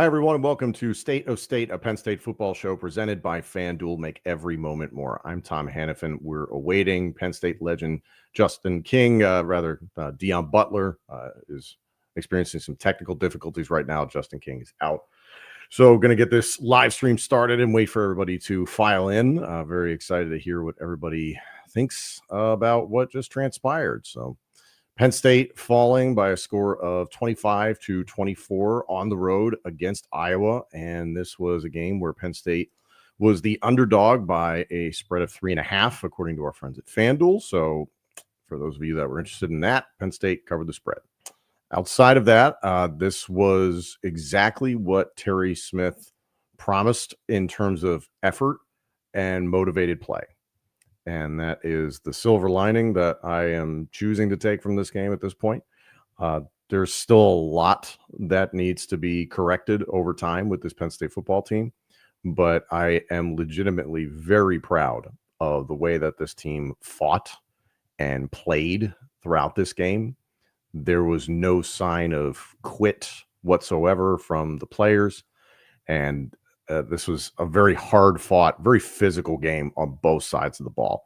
Hi, everyone, and welcome to State of State, a Penn State football show presented by FanDuel. Make every moment more. I'm Tom Hannifan. We're awaiting Penn State legend Deon Butler is experiencing some technical difficulties right now. Justin King is out. So going to get this live stream started and wait for everybody to file in. Very excited to hear what everybody thinks about what just transpired. So Penn State falling by a score of 25-24 on the road against Iowa. And this was a game where Penn State was the underdog by a spread of 3.5, according to our friends at FanDuel. So for those of you that were interested in that, Penn State covered the spread. Outside of that, this was exactly what Terry Smith promised in terms of effort and motivated play. And that is the silver lining that I am choosing to take from this game at this point. There's still a lot that needs to be corrected over time with this Penn State football team, but I am legitimately very proud of the way that this team fought and played throughout this game. There was no sign of quit whatsoever from the players, and this was a very hard-fought, very physical game on both sides of the ball.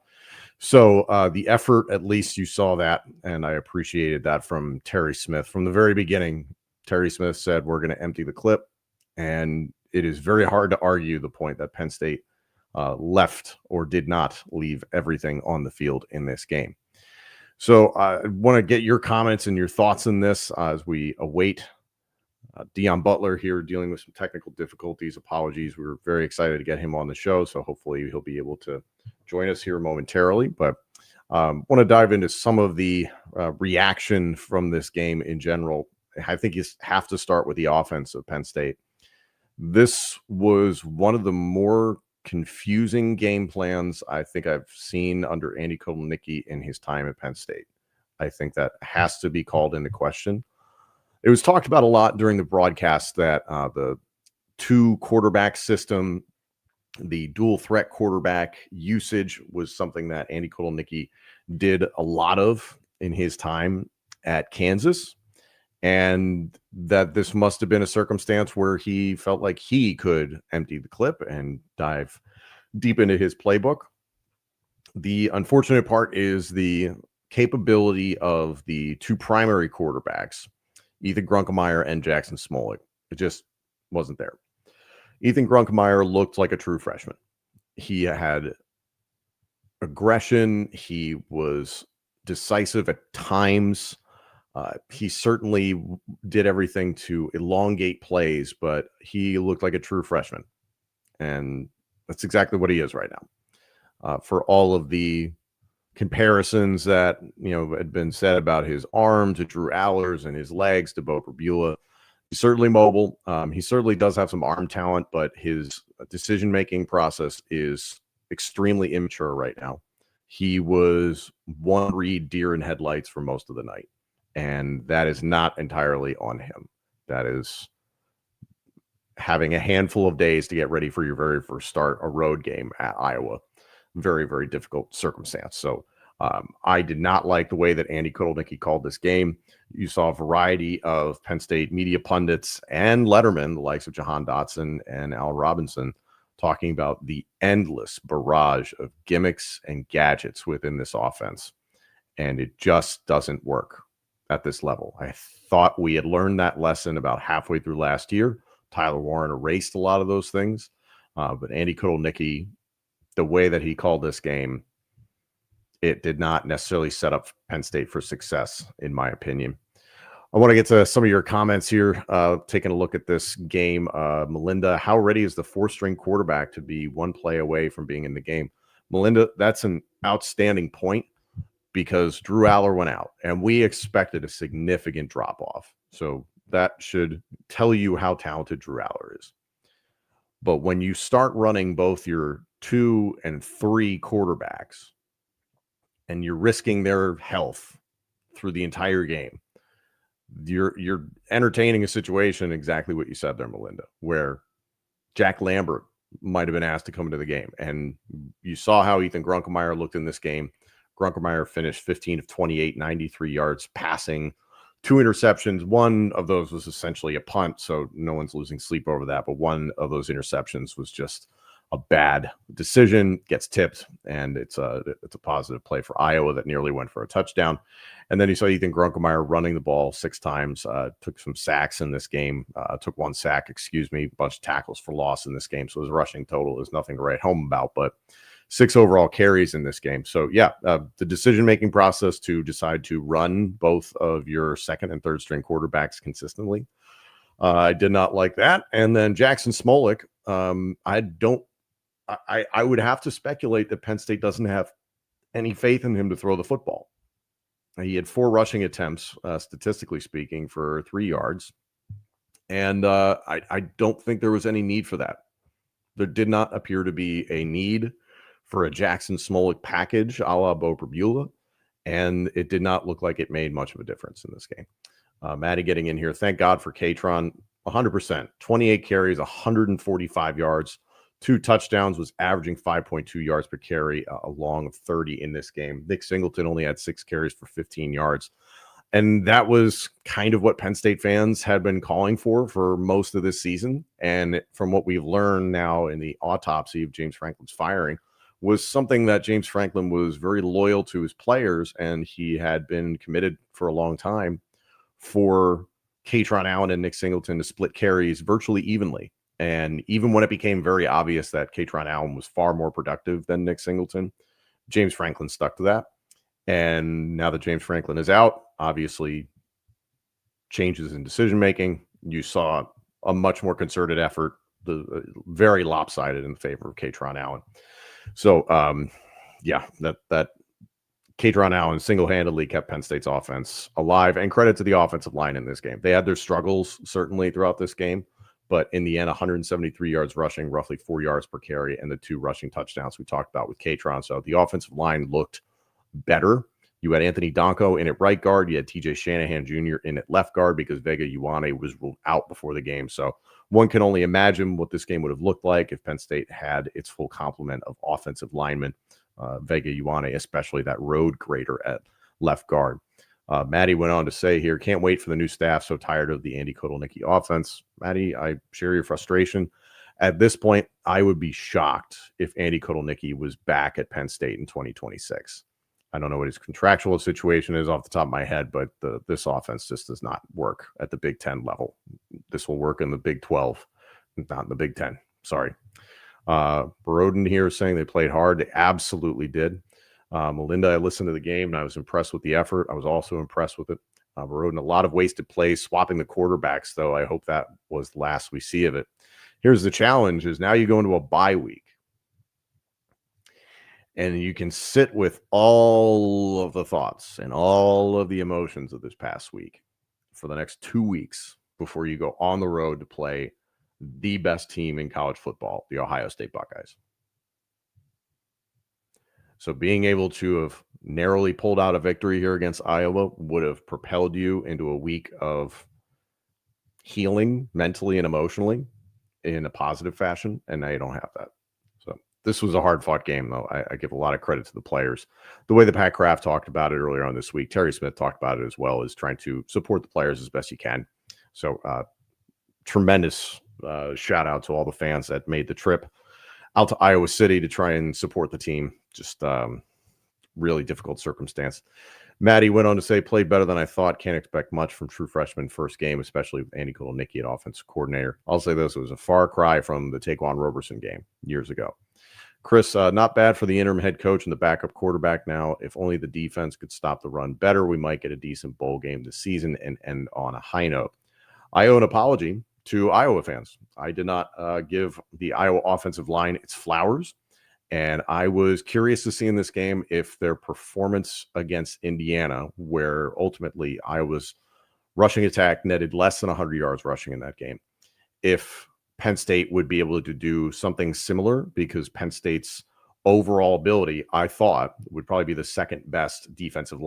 So the effort, at least you saw that, and I appreciated that from Terry Smith. From the very beginning, Terry Smith said, we're going to empty the clip, and it is very hard to argue the point that Penn State left or did not leave everything on the field in this game. So I want to get your comments and your thoughts in this as we await Deon Butler here dealing with some technical difficulties. Apologies. We were very excited to get him on the show, so hopefully he'll be able to join us here momentarily. But want to dive into some of the reaction from this game in general. I think you have to start with the offense of Penn State. This was one of the more confusing game plans I think I've seen under Andy Kotelnicki in his time at Penn State. I think that has to be called into question. It was talked about a lot during the broadcast that the two quarterback system, the dual threat quarterback usage was something that Andy Kotelnicki did a lot of in his time at Kansas, and that this must have been a circumstance where he felt like he could empty the clip and dive deep into his playbook. The unfortunate part is the capability of the two primary quarterbacks, Ethan Grunkemeyer and Jackson Smolik. It just wasn't there. Ethan Grunkemeyer looked like a true freshman. He had aggression. He was decisive at times. He certainly did everything to elongate plays, but he looked like a true freshman. And that's exactly what he is right now. For all of the comparisons that had been said about his arm to Drew Allers and his legs to Bo Perbula, he's certainly mobile. He certainly does have some arm talent, but his decision-making process is extremely immature right now. He was one read deer in headlights for most of the night, and that is not entirely on him. That is having a handful of days to get ready for your very first start, a road game at Iowa. Very, very difficult circumstance. So I did not like the way that Andy Kotelnicki called this game. You saw a variety of Penn State media pundits and Letterman, the likes of Jahan Dotson and Al Robinson, talking about the endless barrage of gimmicks and gadgets within this offense. And it just doesn't work at this level. I thought we had learned that lesson about halfway through last year. Tyler Warren erased a lot of those things. But Andy Kotelnicki, the way that he called this game, it did not necessarily set up Penn State for success, in my opinion. I want to get to some of your comments here, taking a look at this game. Melinda, how ready is the four-string quarterback to be one play away from being in the game? Melinda, that's an outstanding point because Drew Aller went out, and we expected a significant drop-off. So that should tell you how talented Drew Aller is. But when you start running both your 2 and 3 quarterbacks and you're risking their health through the entire game, you're entertaining a situation, exactly what you said there, Melinda, where Jack Lambert might have been asked to come into the game. And you saw how Ethan Grunkemeyer looked in this game. Grunkemeyer finished 15 of 28, 93 yards passing, 2 interceptions. One of those was essentially a punt, so no one's losing sleep over that. But one of those interceptions was just a bad decision, gets tipped, and it's a positive play for Iowa that nearly went for a touchdown. And then you saw Ethan Grunkemeyer running the ball 6 times, took some sacks in this game, took 1 sack, bunch of tackles for loss in this game. So his rushing total is nothing to write home about, but 6 overall carries in this game. So yeah, the decision-making process to decide to run both of your second and third string quarterbacks consistently, I did not like that. And then Jackson Smolik, I would have to speculate that Penn State doesn't have any faith in him to throw the football. He had 4 rushing attempts, statistically speaking, for 3 yards. And I don't think there was any need for that. There did not appear to be a need for a Jackson Smolik package a la Bo Perbula, and it did not look like it made much of a difference in this game. Maddie getting in here. Thank God for Katron. 100%. 28 carries, 145 yards. 2 touchdowns, was averaging 5.2 yards per carry, a long of 30 in this game. Nick Singleton only had 6 carries for 15 yards. And that was kind of what Penn State fans had been calling for most of this season. And from what we've learned now in the autopsy of James Franklin's firing, was something that James Franklin was very loyal to his players, and he had been committed for a long time for Katron Allen and Nick Singleton to split carries virtually evenly. And even when it became very obvious that Katron Allen was far more productive than Nick Singleton, James Franklin stuck to that. And now that James Franklin is out, obviously changes in decision-making. You saw a much more concerted effort, very lopsided in favor of Katron Allen. So, yeah, that Katron Allen single-handedly kept Penn State's offense alive, and credit to the offensive line in this game. They had their struggles, certainly, throughout this game. But in the end, 173 yards rushing, roughly 4 yards per carry, and the 2 rushing touchdowns we talked about with Katron. So the offensive line looked better. You had Anthony Donko in at right guard. You had TJ Shanahan Jr. in at left guard because Vega Ioane was ruled out before the game. So one can only imagine what this game would have looked like if Penn State had its full complement of offensive linemen, Vega Ioane, especially that road grader at left guard. Maddie went on to say here, can't wait for the new staff. So tired of the Andy Kotelnicki offense. Maddie, I share your frustration. At this point, I would be shocked if Andy Kotelnicki was back at Penn State in 2026. I don't know what his contractual situation is off the top of my head, but this offense just does not work at the Big Ten level. This will work in the Big 12, not in the Big Ten. Sorry. Broden here saying they played hard. They absolutely did. Melinda, I listened to the game and I was impressed with the effort. I was also impressed with it. Broden, a lot of wasted plays, swapping the quarterbacks, though. I hope that was the last we see of it. Here's the challenge is now you go into a bye week. And you can sit with all of the thoughts and all of the emotions of this past week for the next 2 weeks before you go on the road to play the best team in college football, the Ohio State Buckeyes. So being able to have narrowly pulled out a victory here against Iowa would have propelled you into a week of healing mentally and emotionally in a positive fashion, and now you don't have that. So this was a hard-fought game, though. I give a lot of credit to the players. The way that Pat Kraft talked about it earlier on this week, Terry Smith talked about it as well, is trying to support the players as best you can. So tremendous shout-out to all the fans that made the trip out to Iowa City to try and support the team. Just really difficult circumstance. Maddie went on to say, played better than I thought. Can't expect much from true freshman first game, especially with Andy Kotelnicki at offensive coordinator. I'll say this, it was a far cry from the Taquan Roberson game years ago. Chris, not bad for the interim head coach and the backup quarterback now. If only the defense could stop the run better, we might get a decent bowl game this season and end on a high note. I owe an apology to Iowa fans. I did not give the Iowa offensive line its flowers. And I was curious to see in this game if their performance against Indiana, where ultimately Iowa's rushing attack netted less than 100 yards rushing in that game, if Penn State would be able to do something similar, because Penn State's overall ability, I thought, would probably be the second best defensive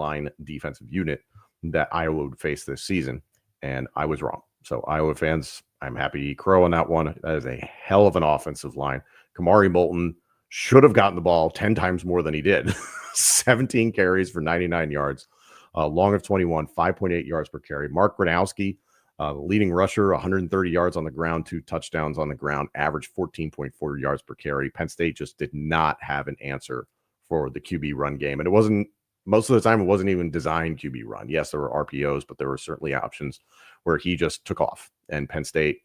unit that Iowa would face this season. And I was wrong. So Iowa fans, I'm happy to eat crow on that one. That is a hell of an offensive line. Kamari Moulton should have gotten the ball 10 times more than he did. 17 carries for 99 yards. long of 21, 5.8 yards per carry. Mark Gronowski, leading rusher, 130 yards on the ground, 2 touchdowns on the ground, average 14.4 yards per carry. Penn State just did not have an answer for the QB run game. And it wasn't, most of the time, it wasn't even designed QB run. Yes, there were RPOs, but there were certainly options where he just took off. And Penn State,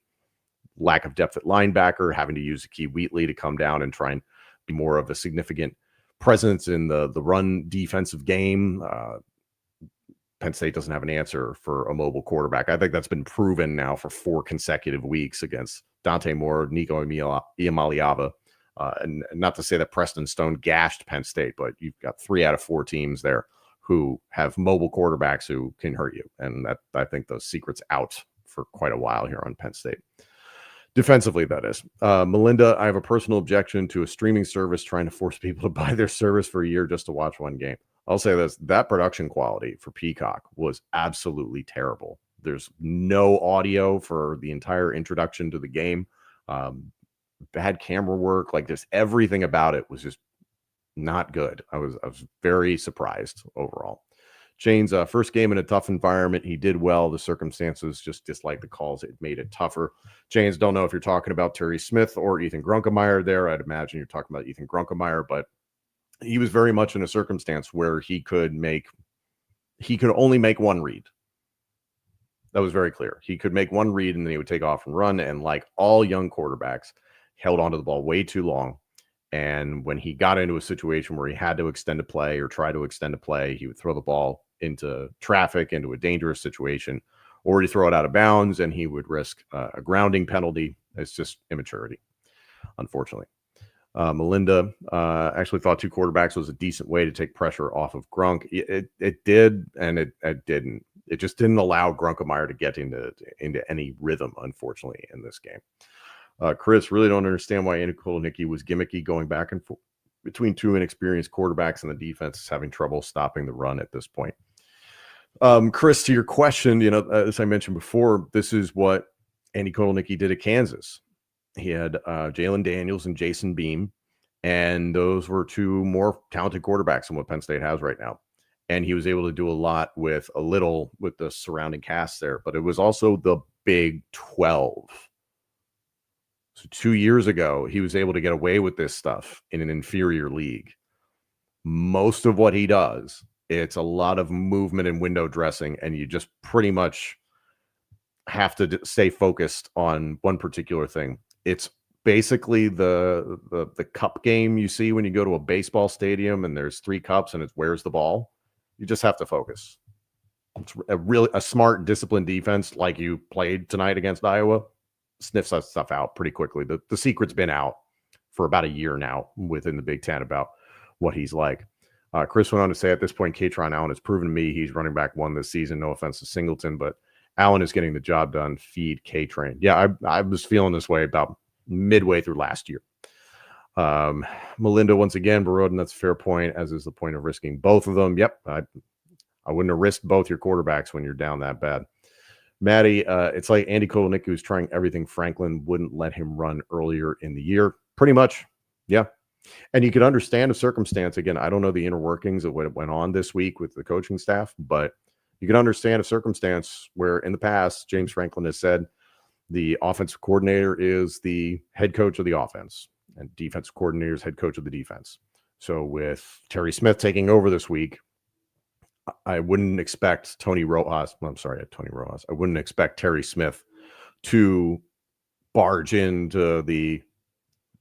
lack of depth at linebacker, having to use Key Wheatley to come down and try and be more of a significant presence in the run defensive game. Penn State doesn't have an answer for a mobile quarterback. I think that's been proven now for 4 consecutive weeks against Dante Moore, Nico Iamaleava. And not to say that Preston Stone gashed Penn State, but you've got 3 out of 4 teams there who have mobile quarterbacks who can hurt you. And that, I think, those secrets out for quite a while here on Penn State. Defensively, that is. Melinda, I have a personal objection to a streaming service trying to force people to buy their service for a year just to watch one game. I'll say this, that production quality for Peacock was absolutely terrible. There's no audio for the entire introduction to the game. Bad camera work, like just everything about it was just not good. I was very surprised overall. Shane's first game in a tough environment. He did well. The circumstances just dislike the calls. It made it tougher. James, don't know if you're talking about Terry Smith or Ethan Grunkemeyer there. I'd imagine you're talking about Ethan Grunkemeyer, but he was very much in a circumstance where he could only make one read. That was very clear. He could make one read and then he would take off and run. And like all young quarterbacks, held onto the ball way too long. And when he got into a situation where he had to extend a play or try to extend a play, he would throw the ball into traffic, into a dangerous situation, or he'd throw it out of bounds and he would risk a grounding penalty. It's just immaturity, unfortunately. Melinda actually thought 2 quarterbacks was a decent way to take pressure off of Grunk. It did, and it didn't. It just didn't allow Grunkemeyer to get into any rhythm, unfortunately, in this game. Chris, really don't understand why Andy Kotelnicki was gimmicky going back and forth between 2 inexperienced quarterbacks, and the defense is having trouble stopping the run at this point. Chris, to your question, as I mentioned before, this is what Andy Kotelnicki did at Kansas. He had Jalen Daniels and Jason Beam, and those were 2 more talented quarterbacks than what Penn State has right now. And he was able to do a lot with the surrounding cast there, but it was also the Big 12. So 2 years ago, he was able to get away with this stuff in an inferior league. Most of what he does, it's a lot of movement and window dressing, and you just pretty much have to stay focused on one particular thing. It's basically the cup game you see when you go to a baseball stadium and there's 3 cups and it's where's the ball. You just have to focus. It's a smart, disciplined defense like you played tonight against Iowa. Sniffs that stuff out pretty quickly. The secret's been out for about a year now within the Big Ten about what he's like. Chris went on to say, at this point, Katron Allen has proven to me he's running back 1 this season. No offense to Singleton, but Allen is getting the job done. Feed K-Train. Yeah, I was feeling this way about midway through last year. Melinda, once again, Baroden, that's a fair point, as is the point of risking both of them. Yep, I wouldn't have risked both your quarterbacks when you're down that bad. Maddie, it's like Andy Kotelnicki was trying everything Franklin wouldn't let him run earlier in the year. Pretty much, yeah. And you could understand a circumstance. Again, I don't know the inner workings of what went on this week with the coaching staff, but you can understand a circumstance where in the past, James Franklin has said the offensive coordinator is the head coach of the offense and defensive coordinator is head coach of the defense. So with Terry Smith taking over this week, I wouldn't expect Tony Rojas. I wouldn't expect Terry Smith to barge into the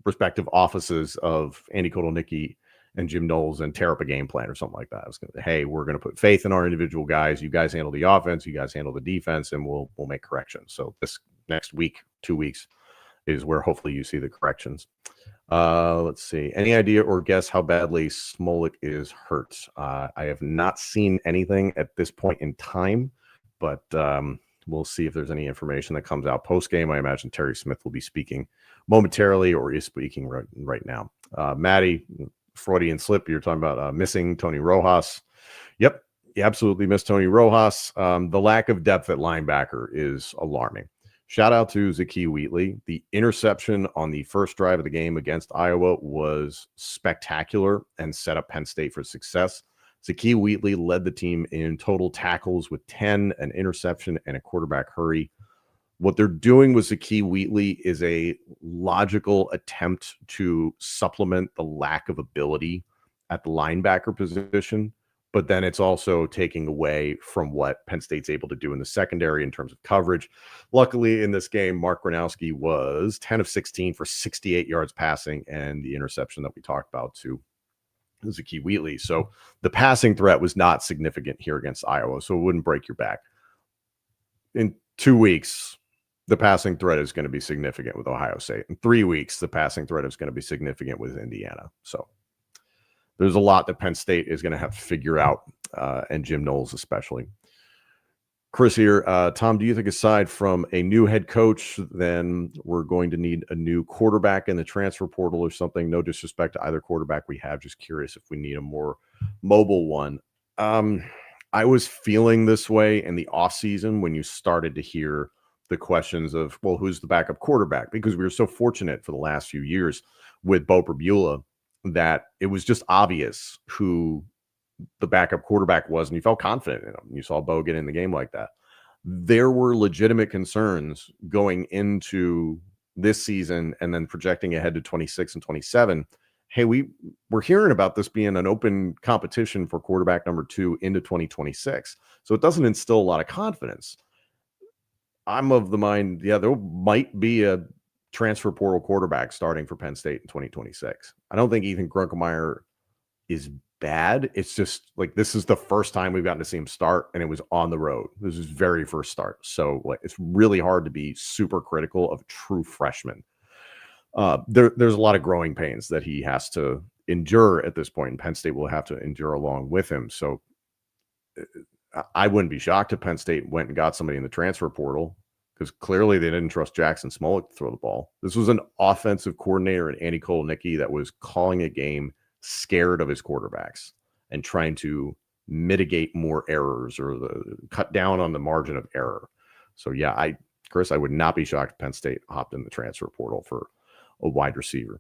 respective offices of Andy Kotelnicki and Jim Knowles and tear up a game plan or something like that. I was going to say, hey, we're going to put faith in our individual guys. You guys handle the offense, you guys handle the defense, and we'll make corrections. So this next week, 2 weeks, is where hopefully you see the corrections. Let's see. Any idea or guess how badly Smolik is hurt? I have not seen anything at this point in time, but we'll see if there's any information that comes out post game. I imagine Terry Smith will be speaking momentarily or is speaking right now. Maddie, Freudian slip. You're talking about missing Tony Rojas. Yep, you absolutely missed Tony Rojas. The lack of depth at linebacker is alarming. Shout out to Zakee Wheatley. The interception on the first drive of the game against Iowa was spectacular and set up Penn State for success. Zakee Wheatley led the team in total tackles with 10, an interception, and a quarterback hurry. What they're doing with Zakee Wheatley is a logical attempt to supplement the lack of ability at the linebacker position, but then it's also taking away from what Penn State's able to do in the secondary in terms of coverage. Luckily, in this game, Mark Gronowski was 10 of 16 for 68 yards passing and the interception that we talked about to Zakee Wheatley. So the passing threat was not significant here against Iowa, so it wouldn't break your back. In 2 weeks, the passing threat is going to be significant with Ohio State. In 3 weeks, the passing threat is going to be significant with Indiana. So there's a lot that Penn State is going to have to figure out, and Jim Knowles especially. Chris here. Tom, do you think aside from a new head coach, then we're going to need a new quarterback in the transfer portal or something? No disrespect to either quarterback we have. Just curious if we need a more mobile one. I was feeling this way in the offseason when you started to hear the questions of, well, who's the backup quarterback? Because we were so fortunate for the last few years with Bo Prabula that it was just obvious who the backup quarterback was, and you felt confident in him. You saw Bo get in the game like that. There were legitimate concerns going into this season and then projecting ahead to 26 and 27. Hey, we're hearing about this being an open competition for quarterback number 2 into 2026. So it doesn't instill a lot of confidence. I'm of the mind, yeah, there might be a transfer portal quarterback starting for Penn State in 2026. I don't think Ethan Grunkemeyer is bad. It's just like this is the first time we've gotten to see him start, and it was on the road. This is his very first start. So like, it's really hard to be super critical of a true freshman. There's a lot of growing pains that he has to endure at this point, and Penn State will have to endure along with him. So I wouldn't be shocked if Penn State went and got somebody in the transfer portal, because clearly they didn't trust Jackson Smolik to throw the ball. This was an offensive coordinator in Andy Kotelnicki that was calling a game scared of his quarterbacks and trying to mitigate more errors or cut down on the margin of error. So yeah, Chris, I would not be shocked if Penn State hopped in the transfer portal for a wide receiver.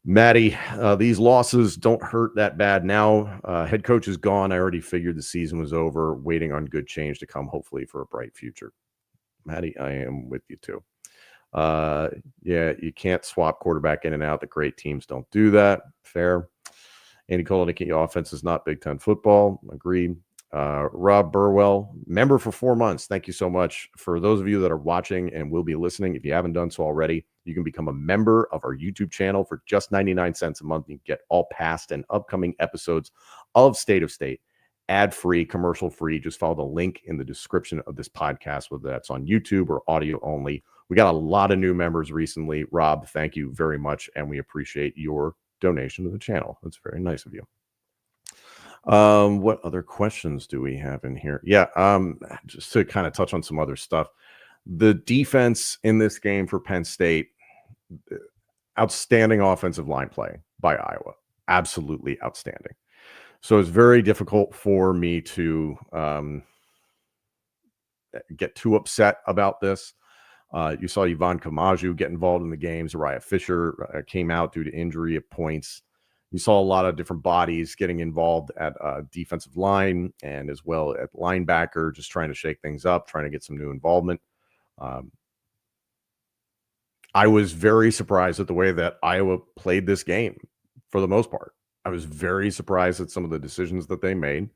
Maddie, these losses don't hurt that bad now. Head coach is gone. I already figured the season was over, waiting on good change to come, hopefully for a bright future. Maddie, I am with you too. Yeah, you can't swap quarterback in and out. The great teams don't do that. Fair. Andy Kotelnicki offense is not Big Ten football. Agreed. Rob Burwell, member for 4 months. Thank you so much. For those of you that are watching and will be listening, if you haven't done so already, you can become a member of our YouTube channel for just 99 cents a month. You get all past and upcoming episodes of State of State, ad-free, commercial-free. Just follow the link in the description of this podcast, whether that's on YouTube or audio only. We got a lot of new members recently. Rob, thank you very much, and we appreciate your donation to the channel. That's very nice of you. What other questions do we have in here? Yeah, just to kind of touch on some other stuff. The defense in this game for Penn State, outstanding offensive line play by Iowa. Absolutely outstanding. So it's very difficult for me to get too upset about this. You saw Yvonne Kamaju get involved in the game. Zariah Fisher came out due to injury at points. You saw a lot of different bodies getting involved at defensive line and as well at linebacker, just trying to shake things up, trying to get some new involvement. I was very surprised at the way that Iowa played this game for the most part. I was very surprised at some of the decisions that they made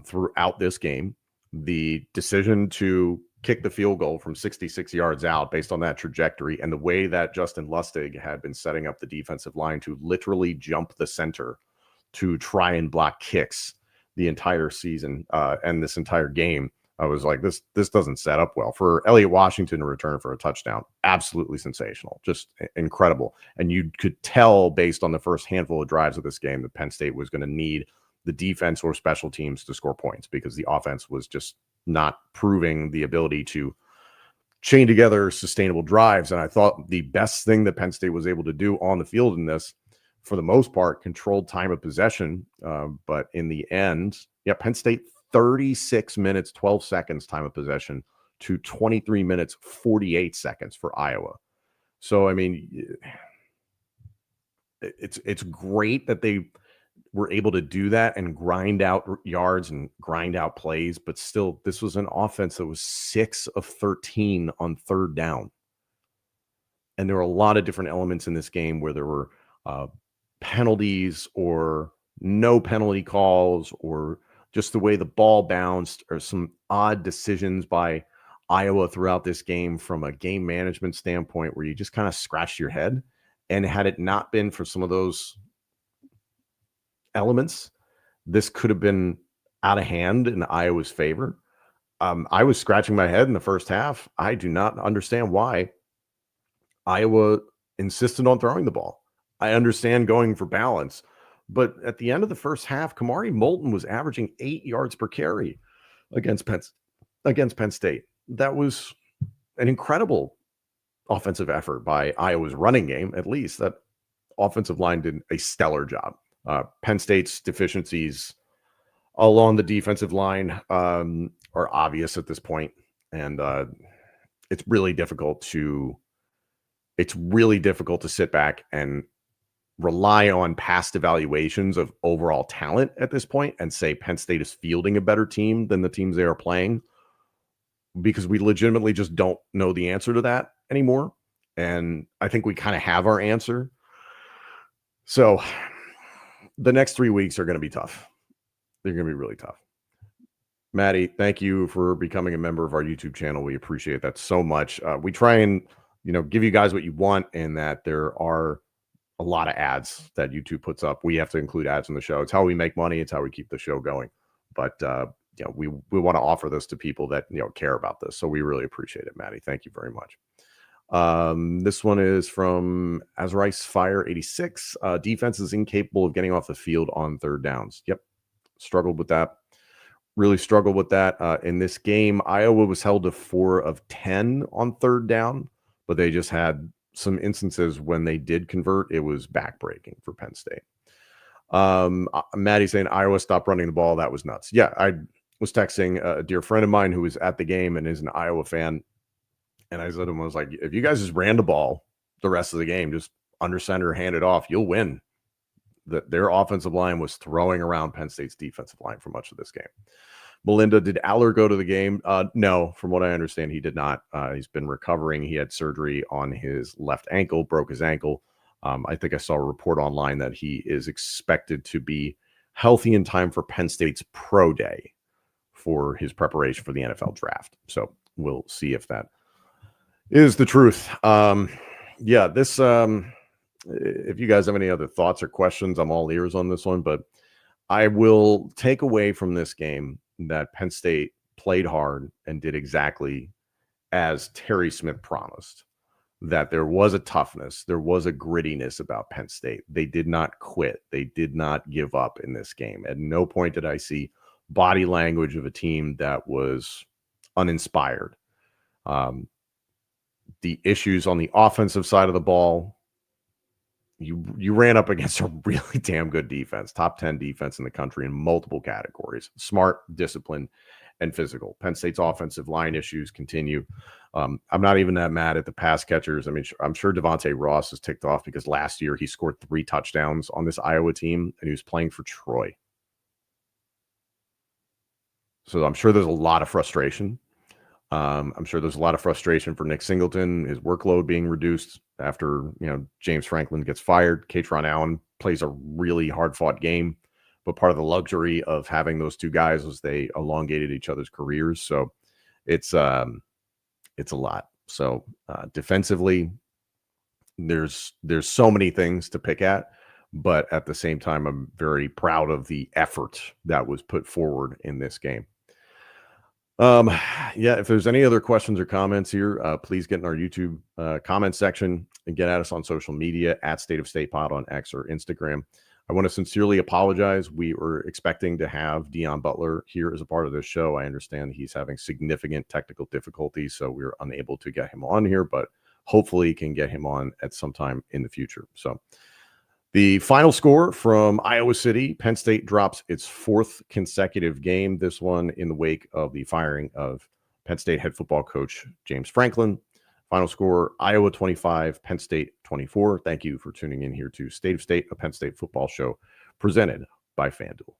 throughout this game. The decision to kick the field goal from 66 yards out based on that trajectory and the way that Justin Lustig had been setting up the defensive line to literally jump the center to try and block kicks the entire season and this entire game. I was like, this doesn't set up well. For Elliott Washington to return for a touchdown, absolutely sensational, just incredible. And you could tell based on the first handful of drives of this game that Penn State was going to need the defense or special teams to score points because the offense was just not proving the ability to chain together sustainable drives. And I thought the best thing that Penn State was able to do on the field in this, for the most part, controlled time of possession. But in the end, yeah, Penn State 36 minutes, 12 seconds time of possession to 23 minutes, 48 seconds for Iowa. So, I mean, it's great that they were able to do that and grind out yards and grind out plays, but still, this was an offense that was 6 of 13 on third down. And there were a lot of different elements in this game where there were penalties or no penalty calls, or just the way the ball bounced, or some odd decisions by Iowa throughout this game from a game management standpoint where you just kind of scratched your head. And had it not been for some of those elements, this could have been out of hand in Iowa's favor. I was scratching my head in the first half. I do not understand why Iowa insisted on throwing the ball. I understand going for balance, but at the end of the first half, Kamari Moulton was averaging 8 yards per carry against Penn State. That was an incredible offensive effort by Iowa's running game. At least that offensive line did a stellar job. Penn State's deficiencies along the defensive line are obvious at this point, and it's really difficult to sit back and rely on past evaluations of overall talent at this point and say Penn State is fielding a better team than the teams they are playing, because we legitimately just don't know the answer to that anymore. And I think we kind of have our answer. So the next 3 weeks are going to be tough. They're going to be really tough. Maddie, thank you for becoming a member of our YouTube channel. We appreciate that so much. We try and, give you guys what you want, and that there are a lot of ads that YouTube puts up. We have to include ads in the show. It's how we make money. It's how we keep the show going. But, we want to offer this to people that, care about this. So we really appreciate it, Maddie. Thank you very much. This one is from Azrice Fire 86. Defense is incapable of getting off the field on third downs. Yep. Struggled with that. Really struggled with that. In this game, Iowa was held to 4 of 10 on third down, but they just had some instances when they did convert. It was backbreaking for Penn State. Maddie saying Iowa stopped running the ball. That was nuts. Yeah, I was texting a dear friend of mine who was at the game and is an Iowa fan. And I said to him, I was like, if you guys just ran the ball the rest of the game, just under center, hand it off, you'll win. Their offensive line was throwing around Penn State's defensive line for much of this game. Melinda, did Aller go to the game? No, from what I understand, he did not. He's been recovering. He had surgery on his left ankle, broke his ankle. I think I saw a report online that he is expected to be healthy in time for Penn State's pro day for his preparation for the NFL draft. So we'll see if that is the truth. This if you guys have any other thoughts or questions, I'm all ears on this one, but I will take away from this game that Penn State played hard and did exactly as Terry Smith promised, that there was a toughness, there was a grittiness about Penn State. They did not quit. They did not give up in this game. At no point did I see body language of a team that was uninspired. The issues on the offensive side of the ball, you ran up against a really damn good defense, top 10 defense in the country in multiple categories: smart, disciplined, and physical. Penn State's offensive line issues continue. I'm not even that mad at the pass catchers. I mean, I'm sure Devontae Ross is ticked off because last year he scored 3 touchdowns on this Iowa team and he was playing for Troy. So I'm sure there's a lot of frustration. I'm sure there's a lot of frustration for Nick Singleton, his workload being reduced after, James Franklin gets fired. Katron Allen plays a really hard-fought game, but part of the luxury of having those two guys was they elongated each other's careers. So it's a lot. So defensively, there's so many things to pick at, but at the same time, I'm very proud of the effort that was put forward in this game. If there's any other questions or comments here, please get in our YouTube comment section and get at us on social media at State of State Pod on X or Instagram. I want to sincerely apologize. We were expecting to have Deon Butler here as a part of this show. I understand he's having significant technical difficulties, so we were unable to get him on here, but hopefully can get him on at some time in the future. So the final score from Iowa City: Penn State drops its 4th consecutive game, this one in the wake of the firing of Penn State head football coach James Franklin. Final score: Iowa 25, Penn State 24. Thank you for tuning in here to State of State, a Penn State football show presented by FanDuel.